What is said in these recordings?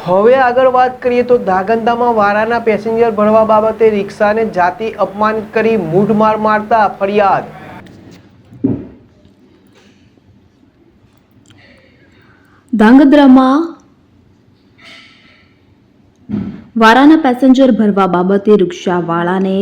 હવે આગળ વાત કરીએ તો ધાંગધ્રામાં વારાના પેસેન્જર ભરવા બાબતે રિક્ષાને જાતિ અપમાનિત કરી મૂઢમાર મારતા ફરિયાદ। ધાંગધ્રામાં વારાના પેસેન્જર ભરવા બાબતે રિક્ષાવાળાને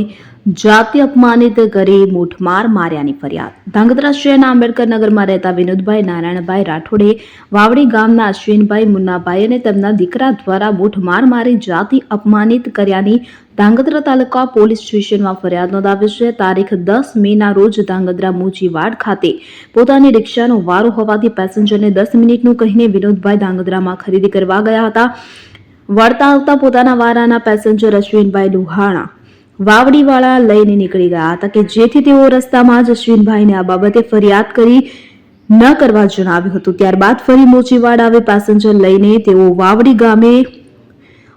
જાતિ અપમાનિત કરી મૂઠમાર માર્યાની ફરિયાદ। ધાંગધ્રા શહેરના આંબેડકર નગરમાં રહેતા વિનોદભાઈ નારાયણભાઈ રાઠોડે વાવડી ગામના અશ્વિનભાઈ મુન્નાભાઈ અને તેમના દીકરા દ્વારા મૂઠમાર મારી જાતિ અપમાનિત કર્યાની ધાંગધ્રા તાલુકા પોલીસ સ્ટેશનમાં ફરિયાદ નોંધાવી છે। તારીખ 10 મેના રોજ ધાંગધ્રા મૂચીવાડ ખાતે પોતાની રિક્ષાનો વારો હોવાથી પેસેન્જરને 10 મિનિટનું કહીને વિનોદભાઈ ધાંગધ્રામાં ખરીદી કરવા ગયા હતા। વળતા આવતા પોતાના વારાના પેસેન્જર અશ્વિનભાઈ લુહાણા વાવડીવાળા લઈને નીકળી ગયા હતા કે જેથી તેઓ રસ્તામાં જ અશ્વિનભાઈને આ બાબતે ફરિયાદ કરી ન કરવા જણાવ્યું હતું। ત્યારબાદ ફરી મોચીવાડ આવી પેસેન્જર લઈને તેઓ વાવડી ગામે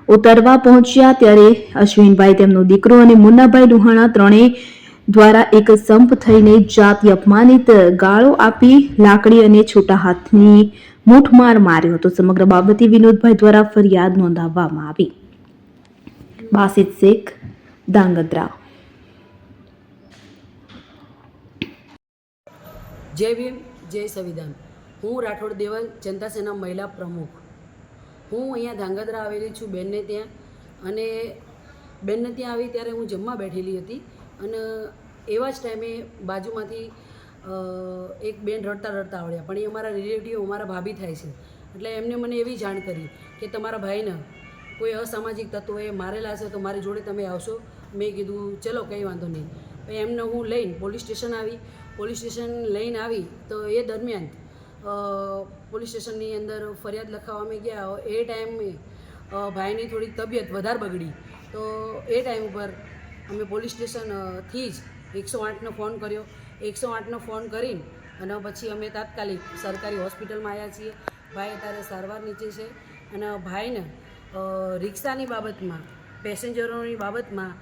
ઉતરવા પહોંચ્યા ત્યારે અશ્વિનભાઈ, તેમનો દીકરો અને મુન્નાભાઈ લુહાણા ત્રણેય દ્વારા એક સંપ થઈને જાતિ અપમાનિત ગાળો આપી લાકડી અને છોટા હાથની મૂઠમાર માર્યો હતો। સમગ્ર બાબતે વિનોદભાઈ દ્વારા ફરિયાદ નોંધાવવામાં આવી। બાસિત શેખ, ધાંગધ્રા। જય ભીમ, જય સંવિધાન। હું રાઠોડ દેવલ, જનતા સેના મહિલા પ્રમુખ। હું અહીંયા ધાંગધ્રા આવેલી છું બેનને ત્યાં, અને બેનને ત્યાં આવી ત્યારે હું જમવા બેઠેલી હતી અને એવા જ ટાઈમે બાજુમાંથી એક બેન રડતા રડતા આવડ્યા, પણ એ અમારા રિલેટિવ, અમારા ભાભી થાય છે, એટલે એમને મને એવી જાણ કરી કે તમારા ભાઈને કોઈ અસામાજિક તત્વોએ મારેલા છે તો મારી જોડે તમે આવશો। મેં કીધું ચલો કંઈ વાંધો નહીં। પછી એમને હું લઈને પોલીસ સ્ટેશન આવી। પોલીસ સ્ટેશન લઈને આવી તો એ દરમિયાન પોલીસ સ્ટેશનની અંદર ફરિયાદ લખાવવા અમે ગયા। એ ટાઈમે ભાઈની થોડીક તબિયત વધારે બગડી, તો એ ટાઈમ ઉપર અમે પોલીસ સ્ટેશનથી જ 108નો ફોન કર્યો। 108નો ફોન કરીને અને પછી અમે તાત્કાલિક સરકારી હોસ્પિટલમાં આવ્યા છીએ। ભાઈ અત્યારે સારવાર નીચે છે અને ભાઈને રિક્ષાની બાબતમાં, પેસેન્જરોની બાબતમાં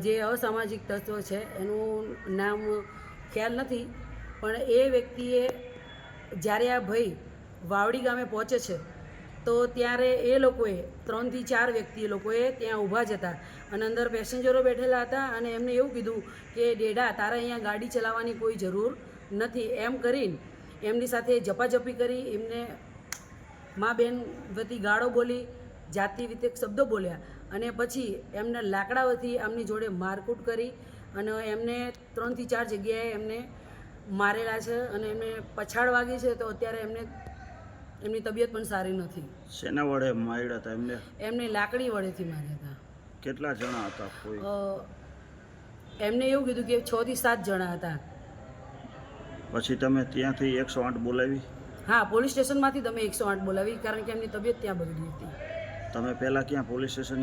જે અસામાજિક તત્વો છે એનું નામ ખ્યાલ નથી, પણ એ વ્યક્તિએ જ્યારે આ ભાઈ વાવડી ગામે પહોંચે છે તો ત્યારે એ લોકોએ 3 થી 4 વ્યક્તિ એ લોકોએ ત્યાં ઊભા જ હતા અને અંદર પેસેન્જરો બેઠેલા હતા અને એમને એવું કીધું કે ડેડા, તારે અહીંયા ગાડી ચલાવવાની કોઈ જરૂર નથી એમ કરીને એમની સાથે ઝપાઝપી કરી, એમને મા બેન વતી ગાળો બોલી, જાતિ વિતેક શબ્દો બોલ્યા અને પછી એમને લાકડાઓથી એમની જોડે મારકૂટ કરી અને એમને 3 થી 4 જગ્યાએ એમને મારેલા છે અને એમને પછાડ વાગી છે, તો અત્યારે એમની તબિયત પણ સારી નથી। શેના વડે માર્યા હતા એમને? એમને લાકડી વડેથી માર્યા હતા। કેટલા જણા હતા? કોઈ એમને એવું કીધું કે 6 થી 7 જણા હતા। પછી તમે ત્યાંથી 108 બોલાવી? હા, પોલીસ સ્ટેશનમાંથી તમે 108 બોલાવી, કારણ કે એમની તબિયત ત્યાં બગડી હતી। તમે પહેલાં ક્યાં પોલીસ સ્ટેશન